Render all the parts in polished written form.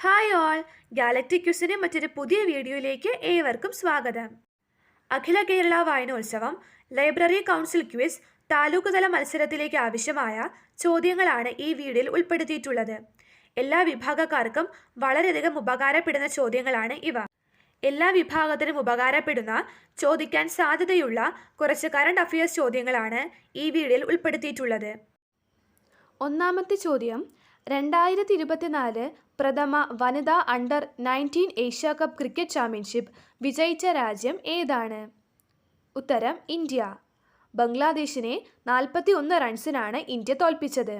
Hi all, galactic ക്യൂസിൻ്റെ മറ്റൊരു പുതിയ വീഡിയോയിലേക്ക് ഏവർക്കും സ്വാഗതം. അഖില കേരള വായനോത്സവം ലൈബ്രറി കൗൺസിൽ ക്വിസ് താലൂക്ക് തല മത്സരത്തിലേക്ക് ആവശ്യമായ ചോദ്യങ്ങളാണ് ഈ വീഡിയോയിൽ ഉൾപ്പെടുത്തിയിട്ടുള്ളത്. എല്ലാ വിഭാഗക്കാർക്കും വളരെയധികം ഉപകാരപ്പെടുന്ന ചോദ്യങ്ങളാണ് ഇവ. എല്ലാ വിഭാഗത്തിനും ഉപകാരപ്പെടുന്ന, ചോദിക്കാൻ സാധ്യതയുള്ള കുറച്ച് കറണ്ട് അഫയേഴ്സ് ചോദ്യങ്ങളാണ് ഈ വീഡിയോയിൽ ഉൾപ്പെടുത്തിയിട്ടുള്ളത്. ഒന്നാമത്തെ ചോദ്യം, 2024 പ്രഥമ വനിതാ under 19 Asia cup cricket championship വിജയിച്ച രാജ്യം ഏതാണ്? ഉത്തരം ഇന്ത്യ. ബംഗ്ലാദേശിനെ 41 റൺസിനാണ് ഇന്ത്യ തോൽപ്പിച്ചത്.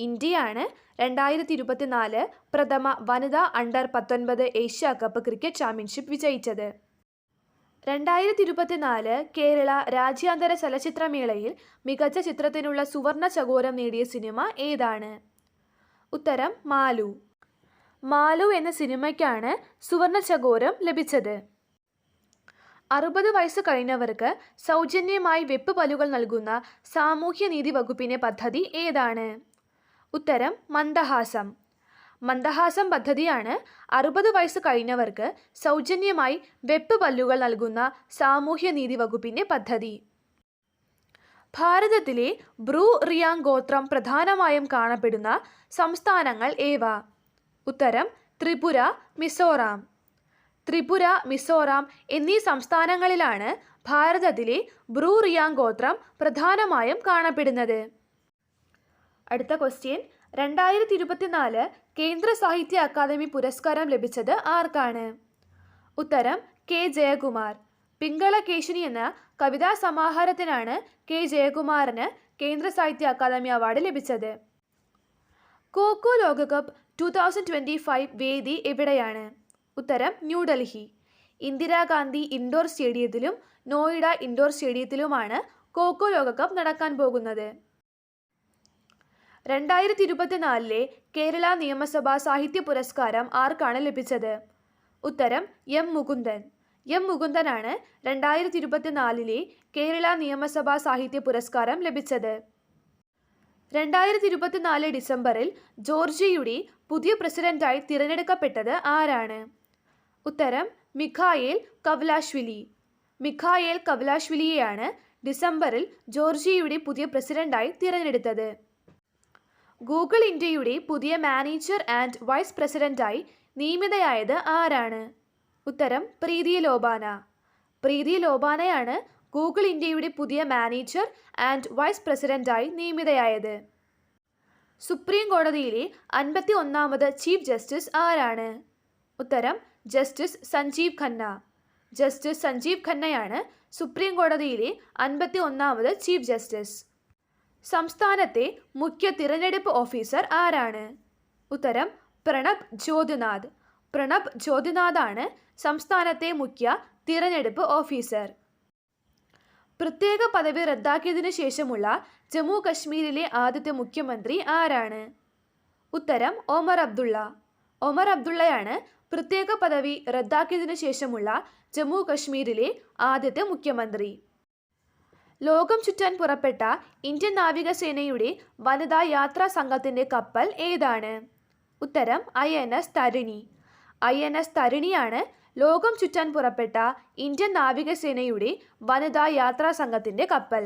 ഇന്ത്യയാണ് 2024 പ്രഥമ വനിതാ under 19 Asia cup cricket championship വിജയിച്ചത്. 2024 കേരള രാജ്യാന്തര ചലച്ചിത്രമേളയിൽ മികച്ച ചിത്രത്തിനുള്ള സുവർണ ചകോരം നേടിയ സിനിമ ഏതാണ്? ഉത്തരം മാലു. മാലു എന്ന സിനിമയ്ക്കാണ് സുവർണ ചകോരം ലഭിച്ചത്. 60 വയസ്സ് കഴിഞ്ഞവർക്ക് സൗജന്യമായി വെപ്പ് പല്ലുകൾ നൽകുന്ന സാമൂഹ്യനീതി വകുപ്പിന്റെ പദ്ധതി ഏതാണ്? ഉത്തരം മന്ദഹാസം. മന്ദഹാസം പദ്ധതിയാണ് 60 വയസ്സ് കഴിഞ്ഞവർക്ക് സൗജന്യമായി വെപ്പ് പല്ലുകൾ നൽകുന്ന സാമൂഹ്യനീതി വകുപ്പിന്റെ പദ്ധതി. ഭാരതത്തിലെ ബ്രൂ റിയാങ് ഗോത്രം പ്രധാനമായും കാണപ്പെടുന്ന സംസ്ഥാനങ്ങൾ ഏവ? ഉത്തരം ത്രിപുര, മിസോറാം. ത്രിപുര, മിസോറാം എന്നീ സംസ്ഥാനങ്ങളിലാണ് ഭാരതത്തിലെ ബ്രൂ റിയാങ് ഗോത്രം പ്രധാനമായും കാണപ്പെടുന്നത്. അടുത്ത ക്വസ്റ്റ്യൻ, 2024 കേന്ദ്ര സാഹിത്യ അക്കാദമി പുരസ്കാരം ലഭിച്ചത് ആർക്കാണ്? ഉത്തരം കെ ജയകുമാർ. പിങ്കളകേശിനി എന്ന കവിതാ സമാഹാരത്തിനാണ് കെ ജയകുമാറിന് കേന്ദ്ര സാഹിത്യ അക്കാദമി അവാർഡ് ലഭിച്ചത്. ഖോ-ഖോ ലോകകപ്പ് 2025 വേദി എവിടെയാണ്? ഉത്തരം ന്യൂഡൽഹി. ഇന്ദിരാഗാന്ധി ഇൻഡോർ സ്റ്റേഡിയത്തിലും നോയിഡ ഇൻഡോർ സ്റ്റേഡിയത്തിലുമാണ് ഖോ-ഖോ ലോകകപ്പ് നടക്കാൻ പോകുന്നത്. 2024 കേരള നിയമസഭാ സാഹിത്യ പുരസ്കാരം ആർക്കാണ് ലഭിച്ചത്? ഉത്തരം എം മുകുന്ദൻ. എം മുകുന്ദനാണ് 2024 കേരള നിയമസഭാ സാഹിത്യ പുരസ്കാരം ലഭിച്ചത്. 2024 ഡിസംബറിൽ ജോർജിയയുടെ പുതിയ പ്രസിഡന്റായി തിരഞ്ഞെടുക്കപ്പെട്ടത് ആരാണ്? ഉത്തരം മിഖായേൽ കവ്ലാഷ്വിലി. മിഖായേൽ കവ്ലാഷ്വിലിയെയാണ് ഡിസംബറിൽ ജോർജിയയുടെ പുതിയ പ്രസിഡന്റായി തിരഞ്ഞെടുത്തത്. ഗൂഗിൾ ഇന്ത്യയുടെ പുതിയ മാനേജർ ആൻഡ് വൈസ് പ്രസിഡന്റായി നിയമിതയായത് ആരാണ്? ഉത്തരം പ്രീതി ലോബാന. പ്രീതി ലോബാനയാണ് ഗൂഗിൾ ഇന്ത്യയുടെ പുതിയ മാനേജർ ആൻഡ് വൈസ് പ്രസിഡന്റായി നിയമിതയായത്. സുപ്രീം കോടതിയിലെ 51ാമത് ചീഫ് ജസ്റ്റിസ് ആരാണ്? ഉത്തരം ജസ്റ്റിസ് സഞ്ജീവ് ഖന്ന. ജസ്റ്റിസ് സഞ്ജീവ് ഖന്നയാണ് സുപ്രീം കോടതിയിലെ 51ാമത് ചീഫ് ജസ്റ്റിസ്. സംസ്ഥാനത്തെ മുഖ്യ തിരഞ്ഞെടുപ്പ് ഓഫീസർ ആരാണ്? ഉത്തരം പ്രണബ് ജ്യോതിനാഥ്. പ്രണബ് ജ്യോതിനാഥാണ് സംസ്ഥാനത്തെ മുഖ്യ തിരഞ്ഞെടുപ്പ് ഓഫീസർ. പ്രത്യേക പദവി റദ്ദാക്കിയതിനു ശേഷമുള്ള ജമ്മു കശ്മീരിലെ ആദ്യത്തെ മുഖ്യമന്ത്രി ആരാണ്? ഉത്തരം ഒമർ അബ്ദുള്ള. ഒമർ അബ്ദുള്ളയാണ് പ്രത്യേക പദവി റദ്ദാക്കിയതിനു ശേഷമുള്ള ജമ്മു കശ്മീരിലെ ആദ്യത്തെ മുഖ്യമന്ത്രി. ലോകം ചുറ്റാൻ പുറപ്പെട്ട ഇന്ത്യൻ നാവികസേനയുടെ വനിതാ യാത്രാ സംഘത്തിന്റെ കപ്പൽ ഏതാണ്? ഉത്തരം INS തരിണി. INS തരിണിയാണ് ലോകം ചുറ്റാൻ പുറപ്പെട്ട ഇന്ത്യൻ നാവികസേനയുടെ വനിതാ യാത്രാ സംഘത്തിന്റെ കപ്പൽ.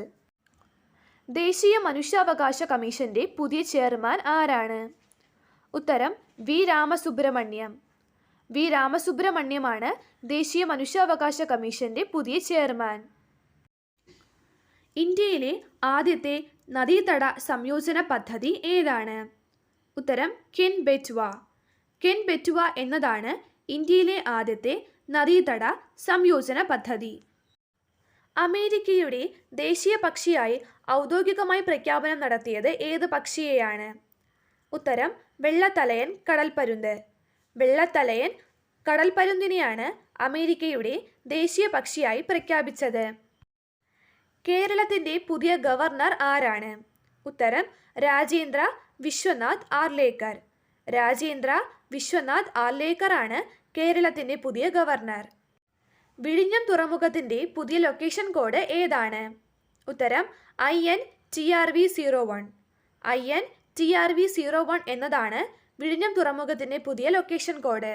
ദേശീയ മനുഷ്യാവകാശ കമ്മീഷന്റെ പുതിയ ചെയർമാൻ ആരാണ്? ഉത്തരം വി രാമസുബ്രഹ്മണ്യം. വി രാമസുബ്രഹ്മണ്യമാണ് ദേശീയ മനുഷ്യാവകാശ കമ്മീഷന്റെ പുതിയ ചെയർമാൻ. ഇന്ത്യയിലെ ആദ്യത്തെ നദീതട സംയോജന പദ്ധതി ഏതാണ്? ഉത്തരം കെൻ ബെറ്റ്വ. കെൻ ബെറ്റ്വ എന്നതാണ് ഇന്ത്യയിലെ ആദ്യത്തെ നദീതട സംയോജന പദ്ധതി. അമേരിക്കയുടെ ദേശീയ പക്ഷിയായി ഔദ്യോഗികമായി പ്രഖ്യാപനം നടത്തിയത് ഏത് പക്ഷിയെയാണ്? ഉത്തരം വെള്ളത്തലയൻ കടൽപ്പരുന്ത്. വെള്ളത്തലയൻ കടൽപ്പരുന്തിനെയാണ് അമേരിക്കയുടെ ദേശീയ പക്ഷിയായി പ്രഖ്യാപിച്ചത്. കേരളത്തിന്റെ പുതിയ ഗവർണർ ആരാണ്? ഉത്തരം രാജേന്ദ്ര വിശ്വനാഥ് ആർലേക്കർ. രാജേന്ദ്ര വിശ്വനാഥ് ആർലേക്കർ ആണ് കേരളത്തിന്റെ പുതിയ ഗവർണർ. വിഴിഞ്ഞം തുറമുഖത്തിന്റെ പുതിയ ലൊക്കേഷൻ കോഡ് ഏതാണ്? ഉത്തരം INTRV01. INTRV01 എന്നതാണ് വിഴിഞ്ഞം തുറമുഖത്തിന്റെ പുതിയ ലൊക്കേഷൻ കോഡ്.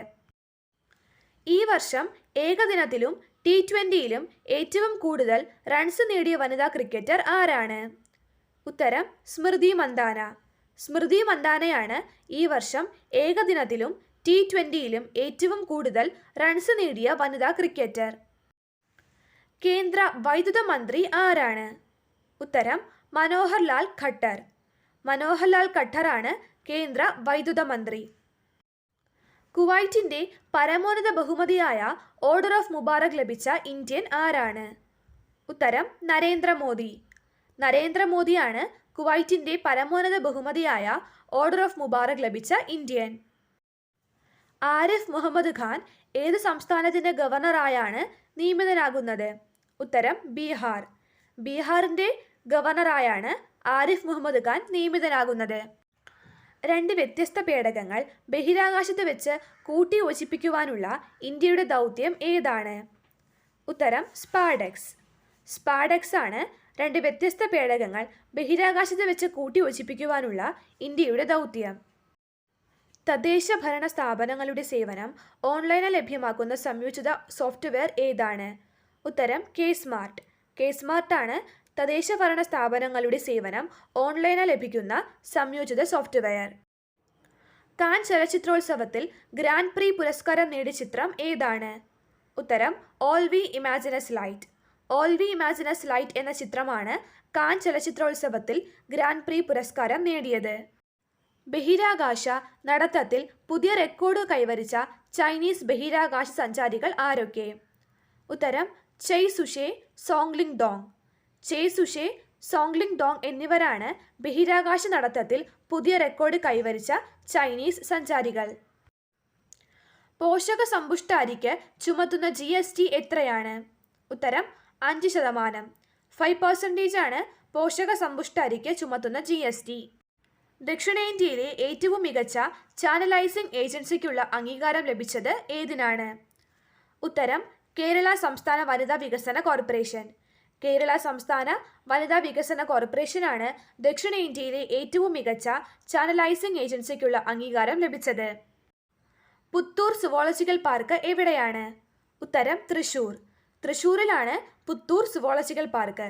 ഈ വർഷം ഏകദിനത്തിലും T20യിലും ഏറ്റവും കൂടുതൽ റൺസ് നേടിയ വനിതാ ക്രിക്കറ്റർ ആരാണ്? ഉത്തരം സ്മൃതി മന്ദാന. സ്മൃതി മന്ദാനയാണ് ഈ വർഷം ഏകദിനത്തിലും T20യിലും ഏറ്റവും കൂടുതൽ റൺസ് നേടിയ വനിതാ ക്രിക്കറ്റർ. കേന്ദ്ര വൈദ്യുത മന്ത്രി ആരാണ്? ഉത്തരം മനോഹർ ലാൽ ഖട്ടർ. മനോഹർ ലാൽ ഖട്ടറാണ് കേന്ദ്ര വൈദ്യുത മന്ത്രി. കുവൈറ്റിന്റെ പരമോന്നത ബഹുമതിയായ ഓർഡർ ഓഫ് മുബാറക് ലഭിച്ച ഇന്ത്യൻ ആരാണ്? ഉത്തരം നരേന്ദ്രമോദി. നരേന്ദ്രമോദിയാണ് കുവൈറ്റിന്റെ പരമോന്നത ബഹുമതിയായ ഓർഡർ ഓഫ് മുബാറക് ലഭിച്ച ഇന്ത്യൻ. ആരിഫ് മുഹമ്മദ് ഖാൻ ഏത് സംസ്ഥാനത്തിന്റെ ഗവർണറായാണ് നിയമിതനാകുന്നത്? ഉത്തരം ബീഹാർ. ബീഹാറിന്റെ ഗവർണറായാണ് ആരിഫ് മുഹമ്മദ് ഖാൻ നിയമിതനാകുന്നത്. 2 വ്യത്യസ്ത പേടകങ്ങൾ ബഹിരാകാശത്ത് വെച്ച് കൂട്ടിയോജിപ്പിക്കുവാനുള്ള ഇന്ത്യയുടെ ദൗത്യം ഏതാണ്? ഉത്തരം സ്പാഡെക്സ്. സ്പാഡെക്സ് ആണ് 2 വ്യത്യസ്ത പേടകങ്ങൾ ബഹിരാകാശത്ത് വെച്ച് കൂട്ടിയോജിപ്പിക്കുവാനുള്ള ഇന്ത്യയുടെ ദൗത്യം. തദ്ദേശ ഭരണ സ്ഥാപനങ്ങളുടെ സേവനം ഓൺലൈനായി ലഭ്യമാക്കുന്ന സംയോജിത സോഫ്റ്റ്വെയർ ഏതാണ്? ഉത്തരം K-സ്മാർട്ട്. K-സ്മാർട്ടാണ് തദ്ദേശ ഭരണ സ്ഥാപനങ്ങളുടെ സേവനം ഓൺലൈനായി ലഭിക്കുന്ന സംയോജിത സോഫ്റ്റ്വെയർ. കാൻ ചലച്ചിത്രോത്സവത്തിൽ ഗ്രാൻഡ് പ്രീ പുരസ്കാരം നേടിയ ചിത്രം ഏതാണ്? ഉത്തരം all we ഇമാജിനസ് light. All we ഇമാജിനസ് light എന്ന ചിത്രമാണ് കാൻ ചലച്ചിത്രോത്സവത്തിൽ ഗ്രാൻഡ് പ്രീ പുരസ്കാരം നേടിയത്. ബഹിരാകാശ നടത്തത്തിൽ പുതിയ റെക്കോർഡ് കൈവരിച്ച ചൈനീസ് ബഹിരാകാശ സഞ്ചാരികൾ ആരൊക്കെ? ഉത്തരം ചെയ് സുഷെ, സോങ്ലിങ് ഡോങ്. ചെയ് സുഷെ, സോങ്ലിങ് ഡോങ് എന്നിവരാണ് ബഹിരാകാശ നടത്തത്തിൽ പുതിയ റെക്കോർഡ് കൈവരിച്ച ചൈനീസ് സഞ്ചാരികൾ. പോഷക സമ്പുഷ്ട അരിക്ക് ചുമത്തുന്ന GST എത്രയാണ്? ഉത്തരം 5%. 5% ആണ് പോഷക സമ്പുഷ്ട അരിക്ക് ചുമത്തുന്ന GST. ദക്ഷിണേന്ത്യയിലെ ഏറ്റവും മികച്ച ചാനലൈസിംഗ് ഏജൻസിക്കുള്ള അംഗീകാരം ലഭിച്ചത് ഏതിനാണ്? ഉത്തരം കേരള സംസ്ഥാന വനിതാ വികസന കോർപ്പറേഷൻ. കേരള സംസ്ഥാന വനിതാ വികസന കോർപ്പറേഷനാണ് ദക്ഷിണേന്ത്യയിലെ ഏറ്റവും മികച്ച ചാനലൈസിംഗ് ഏജൻസിക്കുള്ള അംഗീകാരം ലഭിച്ചത്. പുത്തൂർ സുവോളജിക്കൽ പാർക്ക് എവിടെയാണ്? ഉത്തരം തൃശൂർ. തൃശൂരിലാണ് പുത്തൂർ സുവോളജിക്കൽ പാർക്ക്.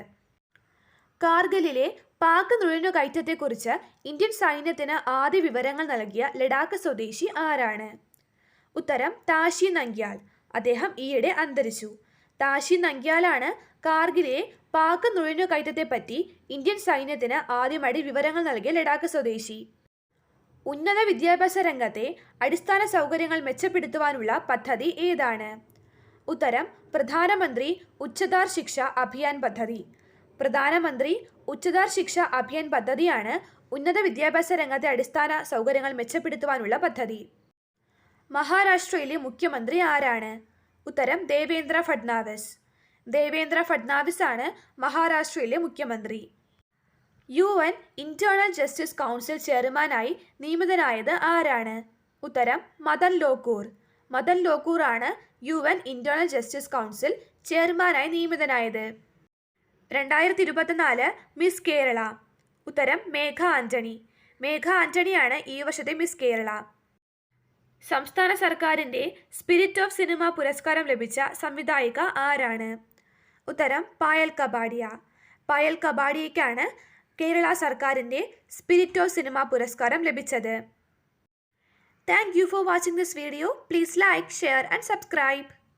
കാർഗിലിലെ പാക് നുഴഞ്ഞുകയറ്റത്തെക്കുറിച്ച് ഇന്ത്യൻ സൈന്യത്തിന് ആദ്യ വിവരങ്ങൾ നൽകിയ ലഡാക്ക് സ്വദേശി ആരാണ്? ഉത്തരം താഷി നംഗ്യാൽ. അദ്ദേഹം ഈയിടെ അന്തരിച്ചു. താഷി നംഗ്യാലാണ് കാർഗിലിലെ പാക് നുഴഞ്ഞുകയറ്റത്തെപ്പറ്റി ഇന്ത്യൻ സൈന്യത്തിന് ആദ്യമായി വിവരങ്ങൾ നൽകിയ ലഡാക്ക് സ്വദേശി. ഉന്നത വിദ്യാഭ്യാസ രംഗത്തെ അടിസ്ഥാന സൗകര്യങ്ങൾ മെച്ചപ്പെടുത്തുവാനുള്ള പദ്ധതി ഏതാണ്? ഉത്തരം പ്രധാനമന്ത്രി ഉച്ചതാർ ശിക്ഷ അഭിയാൻ പദ്ധതി. പ്രധാനമന്ത്രി ഉച്ചതാർ ശിക്ഷ അഭിയാൻ പദ്ധതിയാണ് ഉന്നത വിദ്യാഭ്യാസ രംഗത്തെ അടിസ്ഥാന സൗകര്യങ്ങൾ മെച്ചപ്പെടുത്തുവാനുള്ള പദ്ധതി. മഹാരാഷ്ട്രയിലെ മുഖ്യമന്ത്രി ആരാണ്? ഉത്തരം ദേവേന്ദ്ര ഫഡ്നാവിസ്. ദേവേന്ദ്ര ഫഡ്നാവിസ് ആണ് മഹാരാഷ്ട്രയിലെ മുഖ്യമന്ത്രി. UN ഇന്റേണൽ ജസ്റ്റിസ് കൗൺസിൽ ചെയർമാനായി നിയമിതനായത് ആരാണ്? ഉത്തരം മദൻ ലോകൂർ. മദൻ ലോകൂർ ആണ് UN ഇന്റേണൽ ജസ്റ്റിസ് കൗൺസിൽ ചെയർമാനായി നിയമിതനായത്. 2024 മിസ് കേരള. ഉത്തരം മേഘ ആന്റണി. മേഘ ആന്റണിയാണ് ഈ വർഷത്തെ മിസ് കേരള. സംസ്ഥാന സർക്കാരിൻ്റെ സ്പിരിറ്റ് ഓഫ് സിനിമ പുരസ്കാരം ലഭിച്ച സംവിധായിക ആരാണ്? ഉത്തരം പായൽ കപാഡിയ. പായൽ കപാഡിയയ്ക്കാണ് കേരള സർക്കാരിൻ്റെ സ്പിരിറ്റ് ഓഫ് സിനിമ പുരസ്കാരം ലഭിച്ചത്. Thank you for watching this video. Please like, share and subscribe.